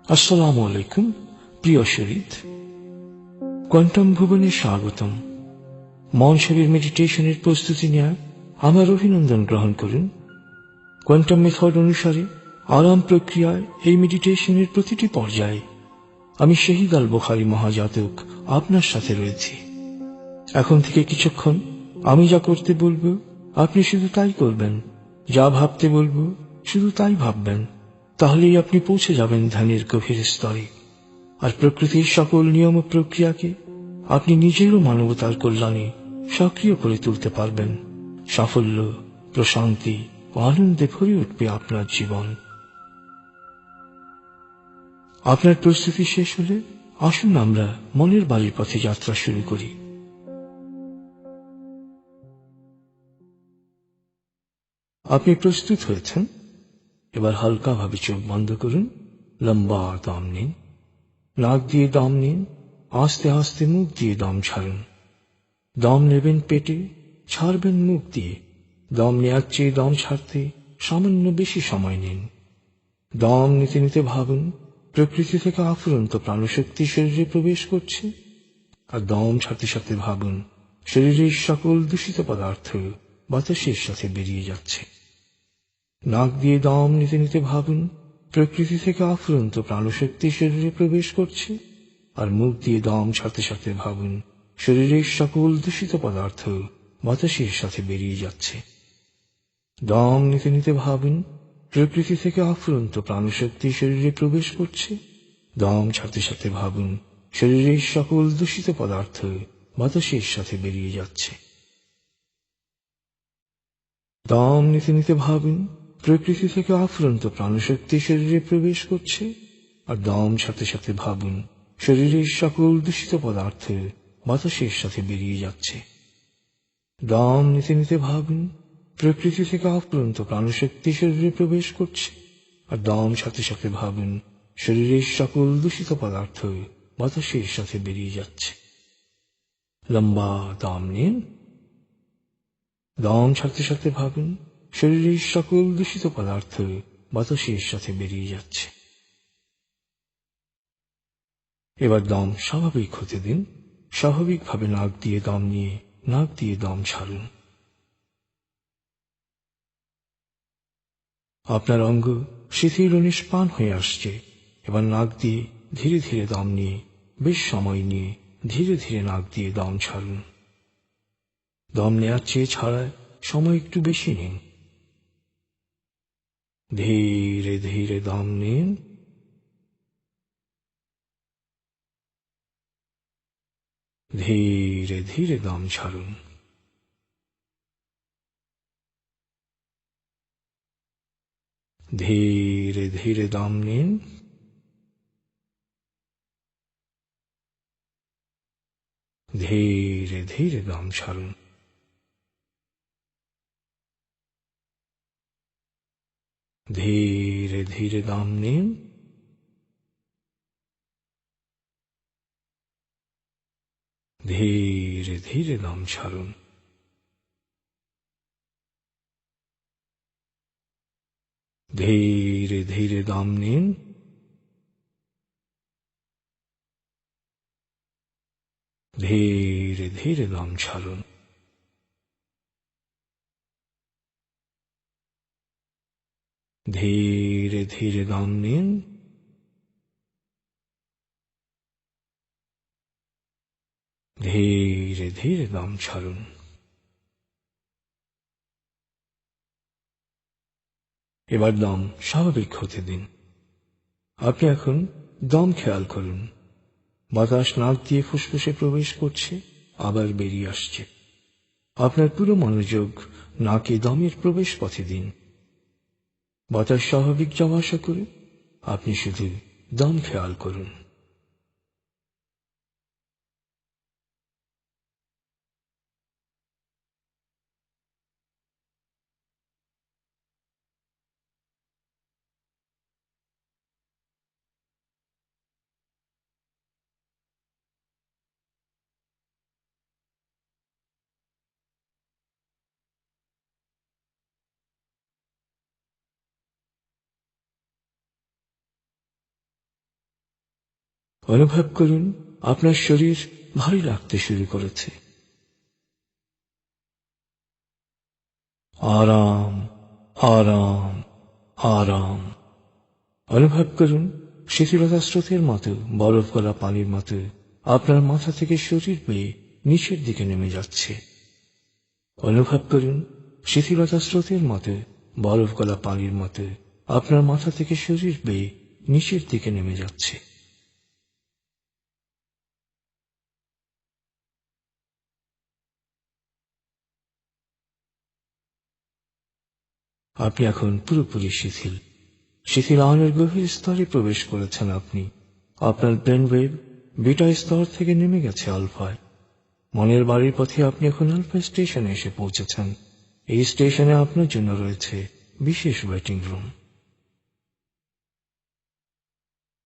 আসসালামু আলাইকুম প্রিয় শরীদ, কোয়ান্টাম ভুবনে স্বাগতম। মনসাবীর মেডিটেশনের প্রস্তুতি নেওয়া আমার অভিনন্দন গ্রহণ করুন। কোয়ান্টাম মেথড অনুসারে আরাম প্রক্রিয়ায় এই মেডিটেশনের প্রতিটি পর্যায়ে আমি শহীদ আল বুখারী মহাজাতক আপনার সাথে রয়েছি। এখন থেকে কিছুক্ষণ আমি যা করতে বলবো আপনি শুধু তাই করবেন, যা ভাবতে বলবো শুধু তাই ভাববেন। তাহলেই আপনি পৌঁছে যাবেন ধ্যানের গভীর স্তরে, আর প্রকৃতির সকল নিয়ম ও প্রক্রিয়াকে আপনি নিজেরও মানবতার কল্যাণে সক্রিয় করে তুলতে পারবেন। সাফল্য, প্রশান্তি ও আনন্দে ভরে উঠবে আপনার জীবন। আপনার প্রস্তুতি শেষ হলে আসুন আমরা মনের বাড়ির পথে যাত্রা শুরু করি। আপনি প্রস্তুত হয়েছেন? এবার হালকাভাবে চোখ বন্ধ করুন, লম্বা দম নিন। নাক দিয়ে দম নিন, আস্তে আস্তে মুখ দিয়ে দম ছাড়ুন। দম নেবেন পেটে, ছাড়বেন মুখ দিয়ে। দম নেওয়ার চেয়ে দম ছাড়তে সামান্য বেশি সময় নিন। দম নিতে নিতে ভাবুন প্রকৃতি থেকে আফুরন্ত প্রাণশক্তি শরীরে প্রবেশ করছে, আর দম ছাড়তে ছাড়তে ভাবুন শরীরের সকল দূষিত পদার্থ বাতাসের সাথে বেরিয়ে যাচ্ছে। নাক দিয়ে দম নিতে নিতে ভাবুন প্রকৃতি থেকে আফুরন্ত প্রাণশক্তি শরীরে প্রবেশ করছে, আর মুখ দিয়ে দম ছাড়তে ছাড়তে ভাবুন শরীরের সকল দূষিত পদার্থ বাতাসের সাথে বেরিয়ে যাচ্ছে। দম নিতে নিতে ভাবুন প্রকৃতি থেকে আফুরন্ত প্রাণশক্তি শরীরে প্রবেশ করছে, দম ছাড়তে ছাড়তে ভাবুন শরীরের সকল দূষিত পদার্থ বাতাসের সাথে বেরিয়ে যাচ্ছে। দম নিতে নিতে ভাবুন প্রকৃতি থেকে আফুরন্ত প্রাণশক্তি শরীরে প্রবেশ করছে, আর দম ছাড়তে ছাড়তে ভাবুন শরীরের সকল দূষিত পদার্থ বাতাসের সাথে বেরিয়ে যাচ্ছে। দম নিতে নিতে ভাবুন প্রকৃতি থেকে আফুরন্ত প্রাণশক্তি শরীরে প্রবেশ করছে, আর দম ছাড়তে ছাড়তে ভাবুন শরীরের সকল দূষিত পদার্থ বাতাসের সাথে বেরিয়ে যাচ্ছে। লম্বা দম নিন। দম ছাড়তে ছাড়তে ভাবুন শরীরের সকল দূষিত পদার্থ বাতাসের সাথে বেরিয়ে যাচ্ছে। এবার দম স্বাভাবিক হতে দিন। স্বাভাবিকভাবে নাক দিয়ে দম নিয়ে নাক দিয়ে দম ছাড়ুন। আপনার অঙ্গ শিথিল ও নিষ্প্রাণ হয়ে আসছে। এবার নাক দিয়ে ধীরে ধীরে দম নিয়ে বেশ সময় নিয়ে ধীরে ধীরে নাক দিয়ে দম ছাড়ুন। দম নেওয়ার চেয়ে ছাড়ায় সময় একটু বেশি নিন। ধীরে ধীরে দম নিন। ধীরে ধীরে দম ছাড়ুন। ধীরে ধীরে দম নিন। ধীরে ধীরে দম ছাড়ুন। ধীরে ধীরে দম নিন। ধীরে ধীরে দম ছাড়ুন। ধীরে ধীরে দম নিন। ধীরে ধীরে দম ছাড়ুন। ধীরে ধীরে দম নিন। ধীরে ধীরে দম ছাড়ুন। এবার দম স্বাভাবিক হতে দিন। আপনি এখন দম খেয়াল করুন। বাতাস নাক দিয়ে ফুসফুসে প্রবেশ করছে, আবার বেরিয়ে আসছে। আপনার পুরো মনোযোগ নাকে দমের প্রবেশ পথে দিন। বাতাস স্বাভাবিক যাওয়া আসা করে আপনি শুধু দম খেয়াল করুন। অনুভব করুন আপনার শরীর ভারী লাগতে শুরু করেছে। আরাম, আরাম, আরাম। অনুভব করুন শিথিলতা স্রোতের মতো, বরফ গলা পানির মতো আপনার মাথা থেকে শরীর বেয়ে নিচের দিকে নেমে যাচ্ছে। অনুভব করুন শিথিলতা স্রোতের মতো, বরফ গলা পানির মতো আপনার মাথা থেকে শরীর বেয়ে নিচের দিকে নেমে যাচ্ছে। আপনি এখন পুরোপুরি শিথিল। শিথিল আয়নের গভীর স্তরে প্রবেশ করেছেন আপনি। আপনার ব্রেন ওয়েভ বিটা স্তর থেকে নেমে গেছে আলফায়। মনের বাড়ির পথে আপনি এখন আলফা স্টেশনে এসে পৌঁছেছেন। এই স্টেশনে আপনার জন্য রয়েছে বিশেষ ওয়েটিং রুম।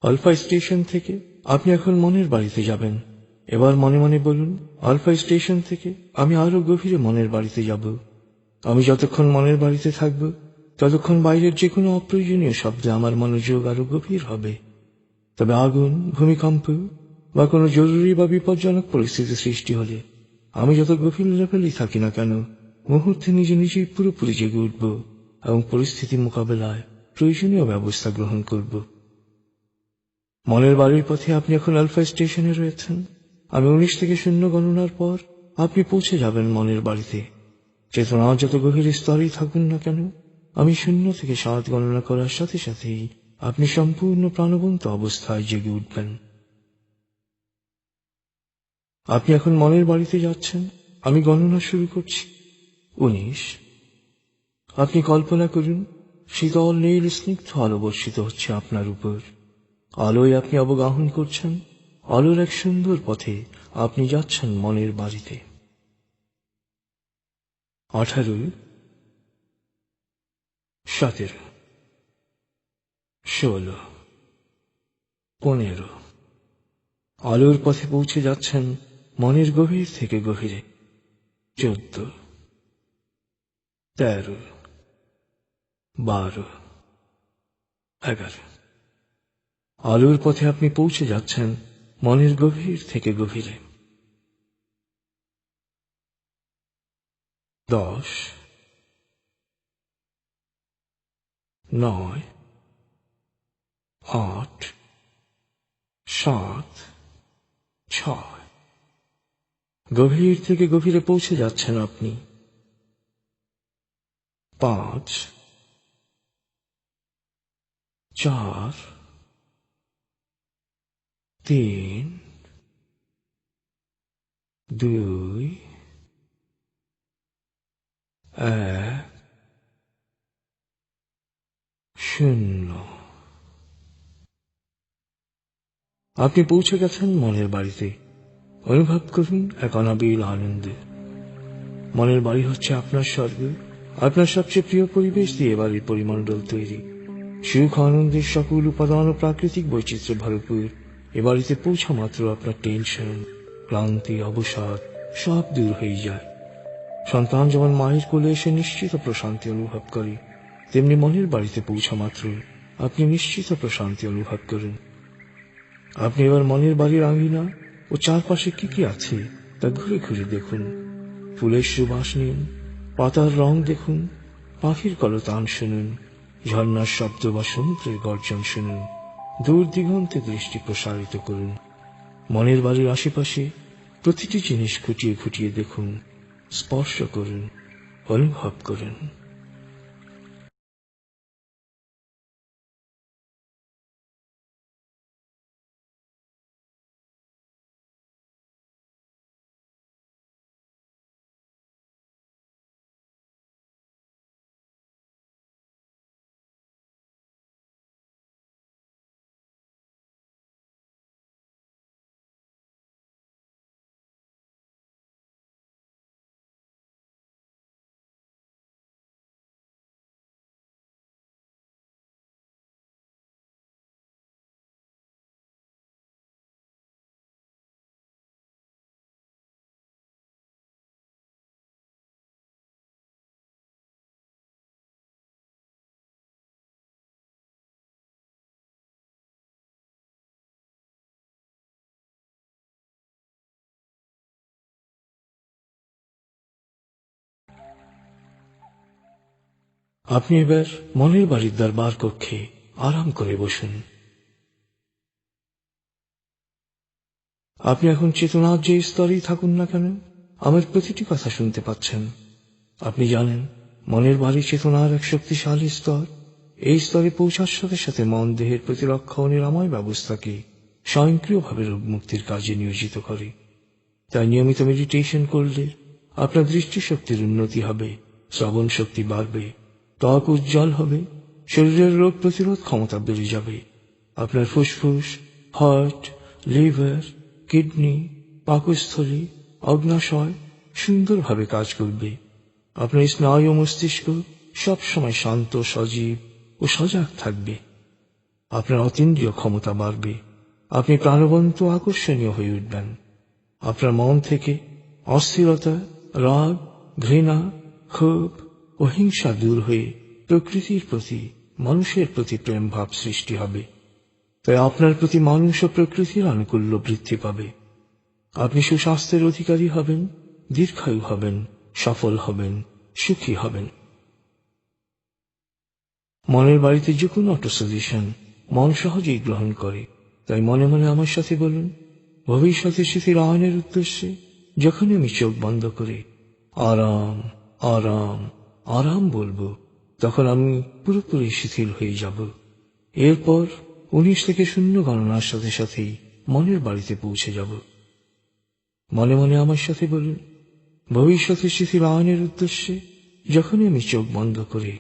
আলফা স্টেশন থেকে আপনি এখন মনের বাড়িতে যাবেন। এবার মনে মনে বলুন, আলফা স্টেশন থেকে আমি আরো গভীরে মনের বাড়িতে যাব। আমি যতক্ষণ মনের বাড়িতে থাকব, ততক্ষণ বাইরের যে কোনো অপ্রয়োজনীয় শব্দে আমার মনোযোগ আরো গভীর হবে। তবে আগুন, ভূমিকম্প বা কোনো জরুরি বা বিপজ্জনক পরিস্থিতি সৃষ্টি হলে আমি যত গভীর লেভেলেই থাকি না কেন, মুহূর্তে নিজে নিজেই পুরোপুরি জেগে উঠব এবং পরিস্থিতি মোকাবেলায় প্রয়োজনীয় ব্যবস্থা গ্রহণ করব। মনের বাড়ির পথে আপনি এখন আলফা স্টেশনে রয়েছেন। আমি 19 থেকে 0 গণনার পর আপনি পৌঁছে যাবেন মনের বাড়িতে। চেতনা যত গভীর স্তরেই থাকুন না কেন, আমি 0 থেকে 7 গণনা করার সাথে সাথেই আপনি সম্পূর্ণ প্রাণবন্ত অবস্থায় জেগে উঠবেন। আপনি এখন মনের বাড়িতে যাচ্ছেন। আমি গণনা শুরু করছি। 19। আপনি কল্পনা করুন শীতল নীল স্নিগ্ধ আলো বর্ষিত হচ্ছে আপনার উপর। আলোয় আপনি অবগাহন করছেন। আলোর এক সুন্দর পথে আপনি যাচ্ছেন মনের বাড়িতে। 18, 17, 16, 15। আলোর পথে পৌঁছে যাচ্ছেন মনের গভীর থেকে গভীরে। 14, 13, 12, 11। আলোর পথে আপনি পৌঁছে যাচ্ছেন মনের গভীর থেকে গভীরে। 10, 9, 8, 7, 6। গভীর থেকে গভীরে পৌঁছে যাচ্ছেন আপনি। 5, 4, 3, 2, 1, 0। আপনি পৌঁছে গেছেন মনের বাড়িতে। অনুভব করুন এক অনাবিল আনন্দে। মনের বাড়ি হচ্ছে আপনার স্বর্গ। আপনার সবচেয়ে প্রিয় পরিবেশ দিয়ে বাড়ির পরিমণ্ডল তৈরি। সুখ আনন্দের সকল উপাদান ও প্রাকৃতিক বৈচিত্র্যে ভরপুর। এ বাড়িতে পৌঁছা মাত্র আপনার টেনশন, ক্লান্তি, অবসাদ সব দূর হয়ে যায়। সন্তান যেমন মায়ের কোলে এসে নিশ্চিত প্রশান্তি অনুভব করে, তেমনি মনের বাড়িতে পৌঁছা মাত্র আপনি নিশ্চিত প্রশান্তি অনুভব করেন। আপনি এবার মনের বাড়ির আঙিনা ও চারপাশে কি কি আছে তা ঘুরে ঘুরে দেখুন। ফুলের সুবাস নিন, পাতার রং দেখুন, পাখির কলতান শুনুন, ঝর্ণার শব্দ বা সমুদ্রের গর্জন শুনুন। দূর দিগন্তে দৃষ্টি প্রসারিত করুন। মনের বাড়ির আশেপাশে প্রতিটি জিনিস খুঁটিয়ে খুঁটিয়ে দেখুন, স্পর্শ করুন, অনুভব করুন। আপনি এবার মনের বাড়ির দরবার কক্ষে আরাম করে বসুন। আপনি এখন চেতনার যে স্তরেই থাকুন না কেন, আমার প্রতিটি কথা শুনতে পাচ্ছেন। আপনি জানেন মনের বাড়ি চেতনার এক শক্তিশালী স্তর। এই স্তরে পৌঁছার সাথে সাথে মন দেহের প্রতিরক্ষা ও নিরাময় ব্যবস্থাকে স্বয়ংক্রিয়ভাবে রোগ মুক্তির কাজে নিয়োজিত করে। তাই নিয়মিত মেডিটেশন করলে আপনার দৃষ্টিশক্তির উন্নতি হবে, শ্রবণ শক্তি বাড়বে, ত্বক উজ্জ্বল হবে, শরীরের রোগ প্রতিরোধ ক্ষমতা বেড়ে যাবে। আপনার ফুসফুস, হার্ট, লিভার, কিডনি, পাকস্থলী, অগ্নাশয় সুন্দরভাবে কাজ করবে। আপনার স্নায়ু ও মস্তিষ্ক সবসময় শান্ত, সজীব ও সজাগ থাকবে। আপনার অতীন্দ্রিয় ক্ষমতা বাড়বে। আপনি প্রাণবন্ত, আকর্ষণীয় হয়ে উঠবেন। আপনার মন থেকে অস্থিরতা, রাগ, ঘৃণা, ক্ষোভ ও হিংসা দূর হয়ে প্রকৃতির প্রতি, মানুষের প্রতি প্রেম ভাব সৃষ্টি হবে। তাই আপনার প্রতি মানুষ ও প্রকৃতির আনুকূল্য বৃদ্ধি পাবে। আপনি সুস্বাস্থ্যের অধিকারী হবেন, দীর্ঘায়ু হবেন, সফল হবেন, সুখী হবেন। মনের বাড়িতে যে কোনো অটো সাজেশন মন সহজেই গ্রহণ করে। তাই মনে মনে আমার সাথে বলুন, ভবিষ্যতের স্মৃতির আয়নের উদ্দেশ্যে যখনই আমি চোখ বন্ধ করে আরাম, আরাম, আরাম বলবো, তখন আমি পুরোপুরি শিথিল হয়ে যাব। এরপর 19 থেকে 0 গণনার সাথে সাথেই মনের বাড়িতে পৌঁছে যাব। মনে মনে আমার সাথে বলুন, ভবিষ্যতের স্মৃতির আয়নের উদ্দেশ্যে যখনই আমি চোখ বন্ধ করে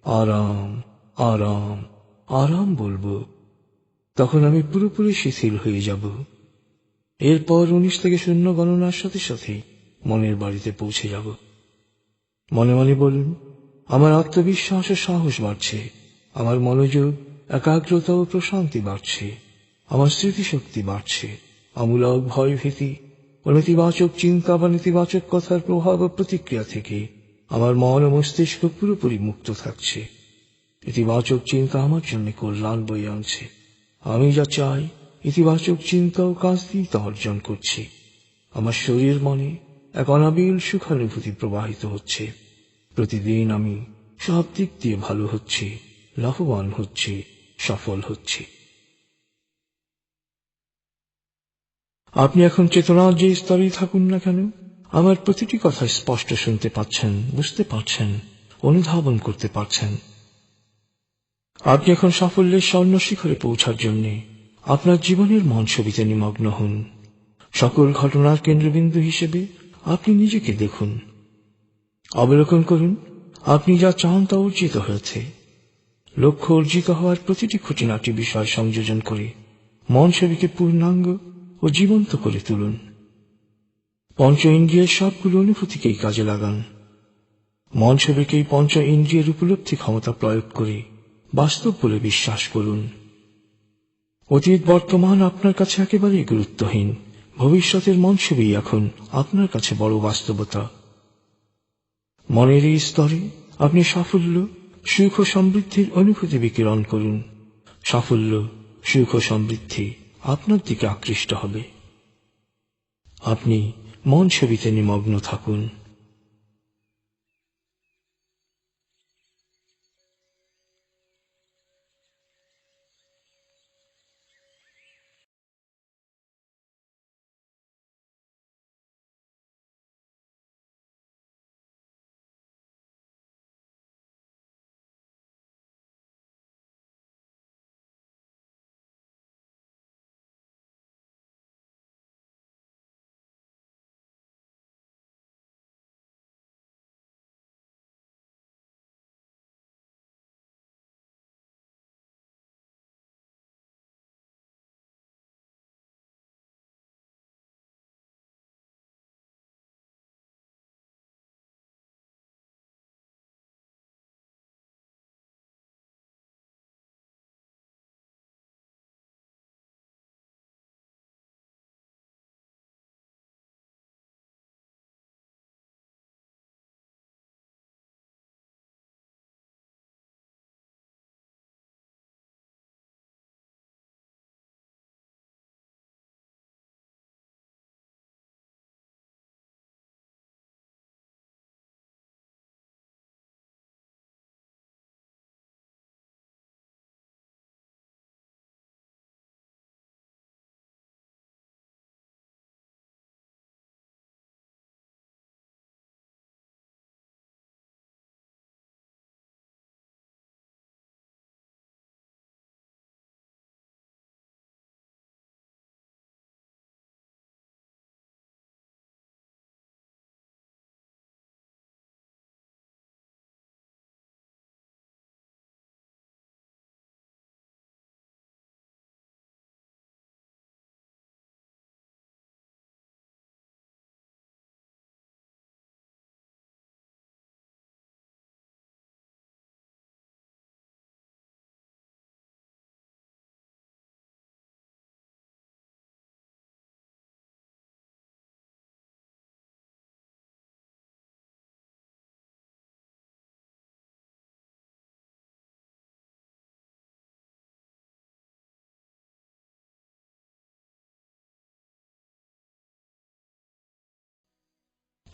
আরাম, আরাম, আরাম বলবো, তখন আমি পুরোপুরি শিথিল হয়ে যাব। এরপর 19 থেকে 0 গণনার সাথে সাথে মনের বাড়িতে পৌঁছে যাব। মনে মনে বলুন, আমার আত্মবিশ্বাস ও সাহস বাড়ছে, আমার মনোযোগ, একাগ্রতা ও প্রশান্তি বাড়ছে, আমার স্মৃতিশক্তি বাড়ছে, আমূলক ভয় ভীতি ও নেতিবাচক চিন্তা বা নেতিবাচক কথার প্রভাব ও প্রতিক্রিয়া থেকে আমার মন ও মস্তিষ্ক পুরোপুরি মুক্ত থাকছে। ইতিবাচক চিন্তা আমার জন্য কল্যাণ বয়ে আনছে। আমি যা চাই, ইতিবাচক চিন্তা ও কাজ দিয়ে তা অর্জন করছি। আমার শরীর মনে এক অনাবিল সুখানুভূতি প্রবাহিত হচ্ছে। প্রতিদিন আমি সব দিক দিয়ে ভালো হচ্ছি, লাভবান হচ্ছি, সফল হচ্ছি। আপনি এখন চেতনার যে স্তরেই থাকুন না কেন, আমার প্রতিটি কথা স্পষ্ট শুনতে পাচ্ছেন, বুঝতে পারছেন, অনুধাবন করতে পারছেন। আপনি এখন সাফল্যের স্বর্ণ শিখরে পৌঁছার জন্য আপনার জীবনের মন ছবিতে নিমগ্ন হন। সকল ঘটনার কেন্দ্রবিন্দু হিসেবে আপনি নিজেকে দেখুন। অবলোকন করুন, আপনি যা চান তা অর্জিত হয়েছে। লক্ষ্য অর্জিত হওয়ার প্রতিটি খুঁটিনাটি বিষয় সংযোজন করে মন ছবিকে পূর্ণাঙ্গ ও জীবন্ত করে তুলুন। পঞ্চ ইন্দ্রিয়ের সবগুলো অনুভূতিকেই কাজে লাগান। মন ছবিকেই পঞ্চ ইন্দ্রিয়ের উপলব্ধি ক্ষমতা প্রয়োগ করে বাস্তব বলে বিশ্বাস করুন। অতীত বর্তমান আপনার কাছে একেবারেই গুরুত্বহীন। ভবিষ্যতের মন ছবি এখন আপনার কাছে বড় বাস্তবতা। মনের এই স্তরে আপনি সাফল্য, সুখ ও সমৃদ্ধির অনুভূতি বিকিরণ করুন। সাফল্য, সুখ ও সমৃদ্ধি আপনার দিকে আকৃষ্ট হবে। আপনি মন ছবিতে নিমগ্ন থাকুন।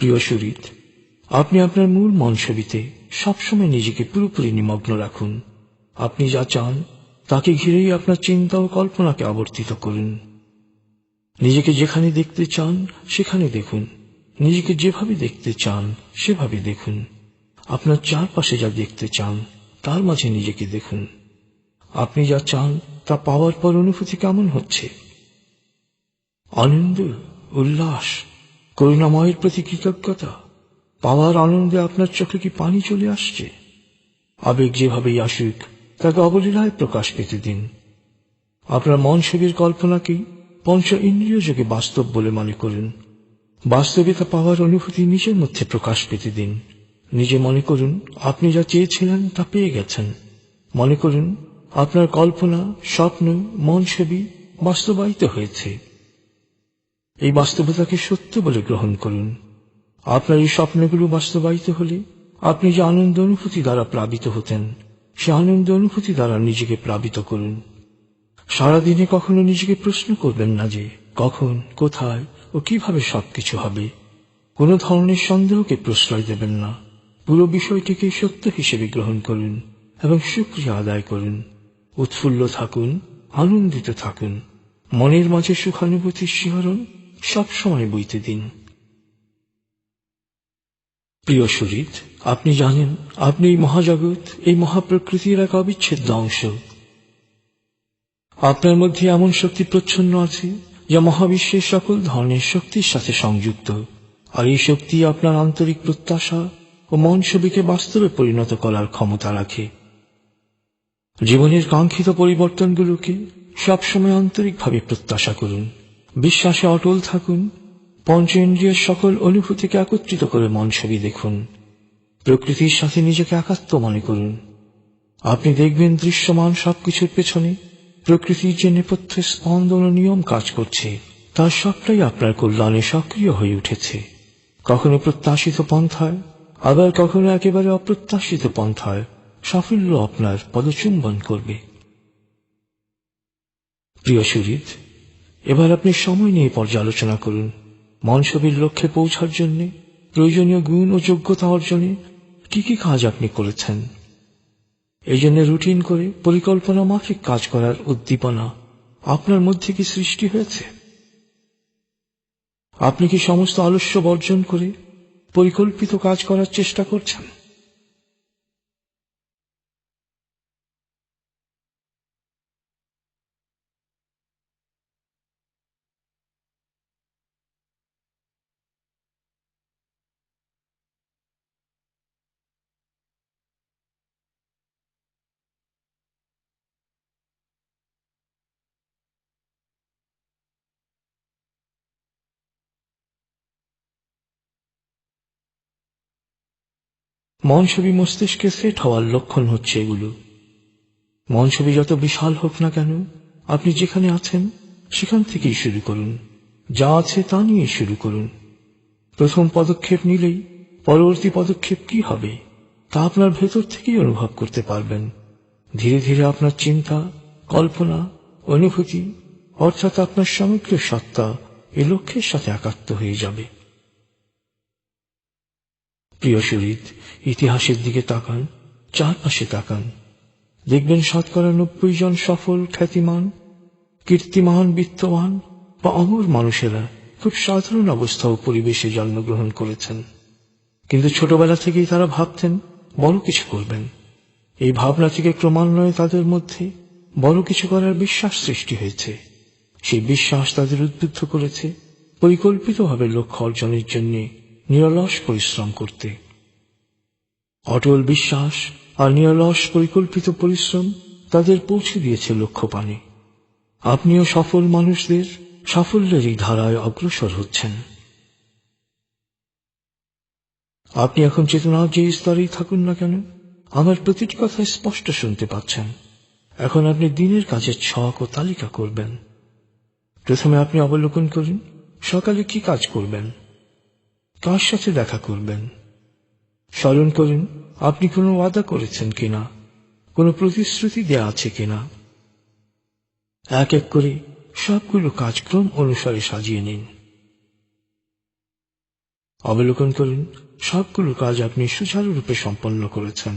প্রিয় সুহৃদ, আপনি আপনার মূল মন ছবিতে সবসময় নিজেকে পুরোপুরি নিমগ্ন রাখুন। আপনি যা চান তাকে ঘিরেই আপনার চিন্তা ও কল্পনাকে আবর্তিত করুন। নিজেকে যেখানে দেখতে চান সেখানে দেখুন, নিজেকে যেভাবে দেখতে চান সেভাবে দেখুন। আপনার চারপাশে যা দেখতে চান তার মাঝে নিজেকে দেখুন। আপনি যা চান তা পাওয়ার পর অনুভূতি কেমন হচ্ছে? আনন্দ, উল্লাস, করুণাময়ের প্রতি কৃতজ্ঞতা। পাওয়ার আনন্দে আপনার চোখে কি পানি চলে আসছে? আবেগ যেভাবেই আসুক তাকে অবলীলায় প্রকাশ পেতে দিন। আপনার মন ছবির কল্পনাকেই পঞ্চ ইন্দ্রিয় যোগে বাস্তব বলে মনে করুন। বাস্তবে তা পাওয়ার অনুভূতি নিজের মধ্যে প্রকাশ পেতে দিন। নিজে মনে করুন আপনি যা চেয়েছিলেন তা পেয়ে গেছেন। মনে করুন আপনার কল্পনা, স্বপ্ন, মন ছবি বাস্তবায়িত হয়েছে। এই বাস্তবতাকে সত্য বলে গ্রহণ করুন। আপনার এই স্বপ্নগুলো বাস্তবায়িত হলে আপনি যে আনন্দ অনুভূতি দ্বারা প্লাবিত হতেন, সে আনন্দ অনুভূতি দ্বারা নিজেকে প্লাবিত করুন। সারাদিনে কখনো নিজেকে প্রশ্ন করবেন না যে কখন, কোথায় ও কিভাবে সবকিছু হবে। কোন ধরনের সন্দেহকে প্রশ্রয় দেবেন না। পুরো বিষয়টিকে সত্য হিসেবে গ্রহণ করুন এবং শুকরিয়া আদায় করুন। উৎফুল্ল থাকুন, আনন্দিত থাকুন। মনের মাঝে সুখানুভূতির শিহরণ সবসময় বইতে দিন। প্রিয় সুহৃদ, আপনি জানেন আপনি এই মহাজগৎ, এই মহাপ্রকৃতির এক অবিচ্ছেদ্য অংশ। আপনার মধ্যে এমন শক্তি প্রচ্ছন্ন আছে যা মহাবিশ্বের সকল ধরনের শক্তির সাথে সংযুক্ত, আর এই শক্তি আপনার আন্তরিক প্রত্যাশা ও মন ছবিকে বাস্তবে পরিণত করার ক্ষমতা রাখে। জীবনের কাঙ্ক্ষিত পরিবর্তনগুলোকে সবসময় আন্তরিকভাবে প্রত্যাশা করুন। বিশ্বাসে অটল থাকুন। পঞ্চেন্দ্রিয়ের সকল অনুভূতিকে একত্রিত করে মন ছবি দেখুন। প্রকৃতির সাথে নিজেকে একাত্ম মনে করুন। আপনি দেখবেন দৃশ্যমান সবকিছুর পেছনে প্রকৃতির যে নেপথ্য স্পন্দন ও নিয়ম কাজ করছে, তার সবটাই আপনার কল্যাণে সক্রিয় হয়ে উঠেছে। কখনো প্রত্যাশিত পন্থায়, আবার কখনো একেবারে অপ্রত্যাশিত পন্থায় সাফল্য আপনার পদচুম্বন করবে। প্রিয় সুহৃদ, এবার আপনি সময় নিয়ে পর্যালোচনা করুন। মন ছবির লক্ষ্যে পৌঁছার জন্য প্রয়োজনীয় গুণ ও যোগ্যতা অর্জনে কি কি কাজ আপনি করেছেন। এই জন্য রুটিন করে পরিকল্পনা মাফিক কাজ করার উদ্দীপনা আপনার মধ্যে কি সৃষ্টি হয়েছে? আপনি কি সমস্ত আলস্য বর্জন করে পরিকল্পিত কাজ করার চেষ্টা করছেন? মন ছবি মস্তিষ্কে সেট হওয়ার লক্ষণ হচ্ছে এগুলো। মন ছবি যত বিশাল হোক না কেন, আপনি যেখানে আছেন সেখান থেকেই শুরু করুন। যা আছে তা নিয়ে শুরু করুন। প্রথম পদক্ষেপ নিলেই পরবর্তী পদক্ষেপ কি হবে তা আপনার ভেতর থেকেই অনুভব করতে পারবেন। ধীরে ধীরে আপনার চিন্তা, কল্পনা, অনুভূতি অর্থাৎ আপনার সমগ্র সত্তা এই লক্ষ্যের সাথে একাত্ম হয়ে যাবে। প্রিয় সুহৃদ, ইতিহাসের দিকে তাকান, চারপাশে তাকান। দেখবেন ৯০% জন সফল, খ্যাতিমান, কীর্তিমান, বিত্তবান বা অমর মানুষেরা খুব সাধারণ অবস্থা ও পরিবেশে জন্মগ্রহণ করেছেন, কিন্তু ছোটবেলা থেকেই তারা ভাবতেন বড় কিছু করবেন। এই ভাবনা থেকে ক্রমান্বয়ে তাদের মধ্যে বড় কিছু করার বিশ্বাস সৃষ্টি হয়েছে। সেই বিশ্বাস তাদের উদ্বুদ্ধ করেছে পরিকল্পিতভাবে লক্ষ্য অর্জনের জন্য নিরলস পরিশ্রম করতে। অটল বিশ্বাস আর নিরলস পরিকল্পিত পরিশ্রম তাদের পৌঁছে দিয়েছে লক্ষ্যপানে। আপনিও সফল মানুষদের সাফল্যের এই ধারায় অগ্রসর হচ্ছেন। আপনি এখন চেতনার যে স্তরেই থাকুন না কেন, আমার প্রতিটি কথা স্পষ্ট শুনতে পাচ্ছেন। এখন আপনি দিনের কাজের ছক ও তালিকা করবেন। প্রথমে আপনি অবলোকন করুন সকালে কি কাজ করবেন, কার সাথে দেখা করবেন। স্মরণ করুন আপনি কোনো ওয়াদা করেছেন কিনা, কোনো প্রতিশ্রুতি দেয়া আছে কিনা। এক এক করে সবগুলো কাজক্রম অনুসারে সাজিয়ে নিন। অবলোকন করুন সবগুলো কাজ আপনি সুচারুরূপে সম্পন্ন করেছেন।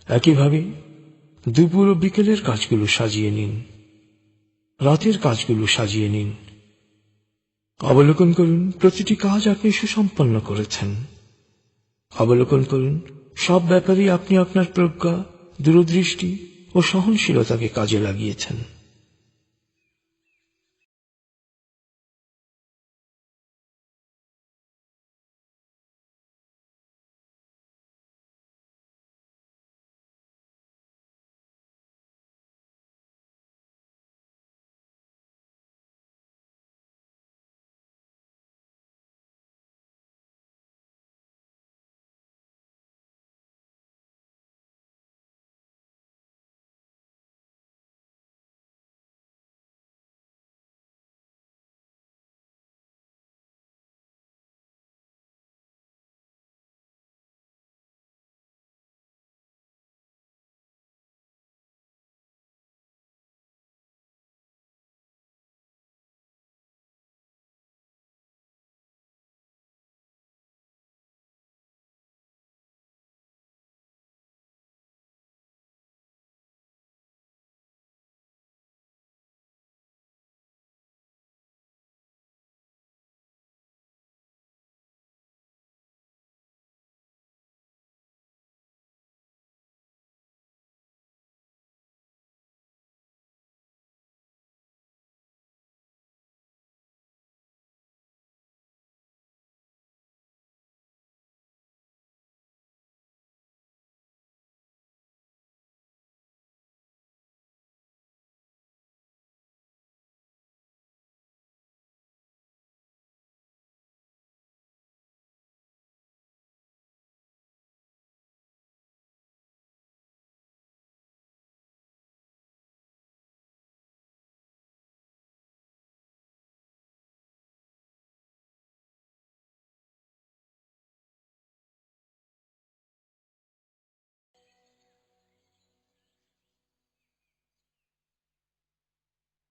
একইভাবে দুপুর ও বিকেলের কাজগুলো সাজিয়ে নিন, রাতের কাজগুলো সাজিয়ে নিন। অবলোকন করুন প্রতিটি কাজ আপনি সুসম্পন্ন করেছেন। অবলোকন করুন সব ব্যাপারেই আপনি আপনার প্রজ্ঞা, দূরদৃষ্টি ও সহনশীলতাকে কাজে লাগিয়েছেন।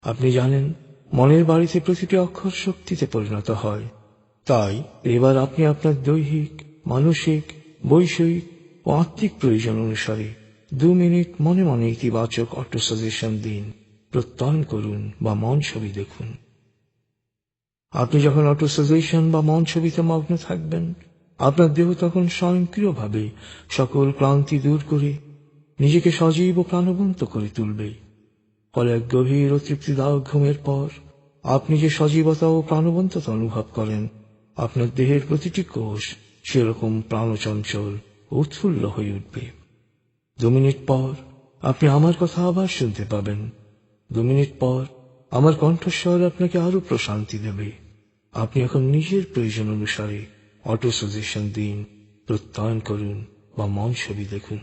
আপনি জানেন মনের বাড়িতে প্রতিটি অক্ষর শক্তিতে পরিণত হয়। তাই এবার আপনি আপনার দৈহিক, মানসিক, বৈষয়িক ও আত্মিক প্রয়োজন অনুসারে 2 মিনিট মনে মনে ইতিবাচক অটো সাজেশন দিন, প্রত্যয়ন করুন বা মন ছবি দেখুন। আপনি যখন অটো সাজেশন বা মন ছবিতে মগ্ন থাকবেন, আপনার দেহ তখন স্বয়ংক্রিয়ভাবে সকল ক্লান্তি দূর করে নিজেকে সজীব ও প্রাণবন্ত করে তুলবে। ফলে এক গভীর ও তৃপ্তিদায়ক ঘুমের পর আপনি যে সজীবতা ও প্রাণবন্ততা অনুভব করেন, আপনার দেহের প্রতিটি কোষ সেরকম প্রাণচঞ্চল ও উৎফুল্ল হয়ে উঠবে। 2 মিনিট পর আপনি আমার কথা আবার শুনতে পাবেন। 2 মিনিট পর আমার কণ্ঠস্বর আপনাকে আরো প্রশান্তি দেবে। আপনি এখন নিজের প্রয়োজন অনুসারে অটো সাজেশন দিন, প্রত্যয়ন করুন বা মন ছবি দেখুন।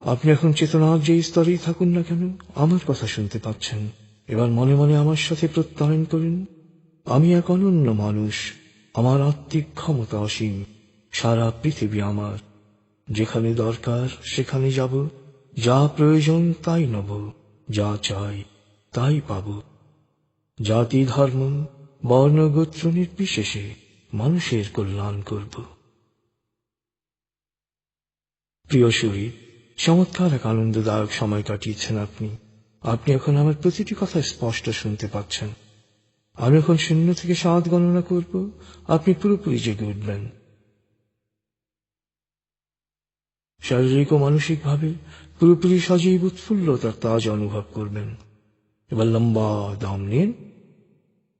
আপনি এখন চেতনার যে স্তরেই থাকুন না কেন, আমার কথা শুনতে পাচ্ছেন। এবার মনে মনে আমার সাথে প্রত্যয়ন করুন, আমি এক অনন্য মানুষ, আমার আত্মিক ক্ষমতা অসীম, সারা পৃথিবী আমার, যেখানে দরকার সেখানে যাব, যা প্রয়োজন তাই নেব, যা চাই তাই পাব। জাতি ধর্ম বর্ণ গোত্র নির্বিশেষে মানুষের কল্যাণ করব। প্রিয় শরীর, চমৎকার এক আনন্দদায়ক সময় কাটিয়েছেন আপনি। আপনি এখন আমার প্রতিটি কথা স্পষ্ট শুনতে পাচ্ছেন। আমি এখন 0 থেকে 7 গণনা করব, আপনি পুরোপুরি জেগে উঠবেন। শারীরিক ও মানসিকভাবে পুরোপুরি সজীব উৎফুল্লতার তাজ অনুভব করবেন। এবার লম্বা দম নিন।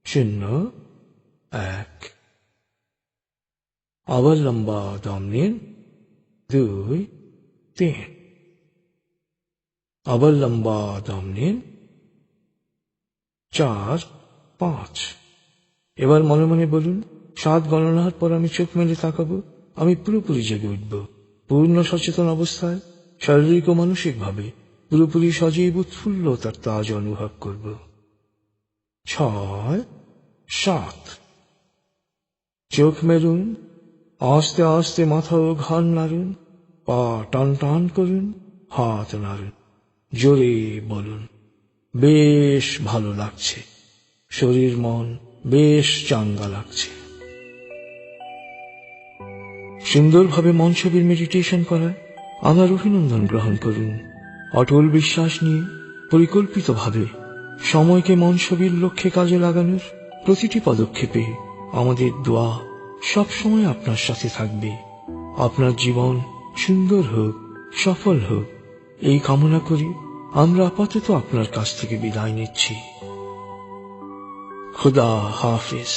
0, 1। আবার লম্বা দম নিন। 2, 3। আবার লম্বা দম নিন। 4, 5। এবার মনে মনে বলুন, 7 গণনার পর আমি চোখ মেলে তাকাবো, আমি পুরোপুরি জেগে উঠব, পূর্ণ সচেতন অবস্থায়, শারীরিক ও মানসিকভাবে পুরোপুরি সজীব উৎফুল্লতার তাজ অনুভব করব। 6, 7। চোখ মেলুন, আস্তে আস্তে মাথা ও ঘাড় নাড়ুন, পা টান টান করুন, হাত নাড়ুন, জোরে বলুন, বেশ ভালো লাগছে, শরীর মন বেশ চাঙ্গা লাগছে। সুন্দরভাবে মন ছবির মেডিটেশন করায় আমার অভিনন্দন গ্রহণ করুন। অটল বিশ্বাস নিয়ে পরিকল্পিতভাবে সময়কে মন ছবির লক্ষ্যে কাজে লাগানোর প্রতিটি পদক্ষেপে আমাদের দোয়া সবসময় আপনার সাথে থাকবে। আপনার জীবন সুন্দর হোক, সফল হোক, এই কামনা করি আমরা আপাতত আপনার কাছ থেকে বিদায় নিচ্ছি। খুদা হাফেজ।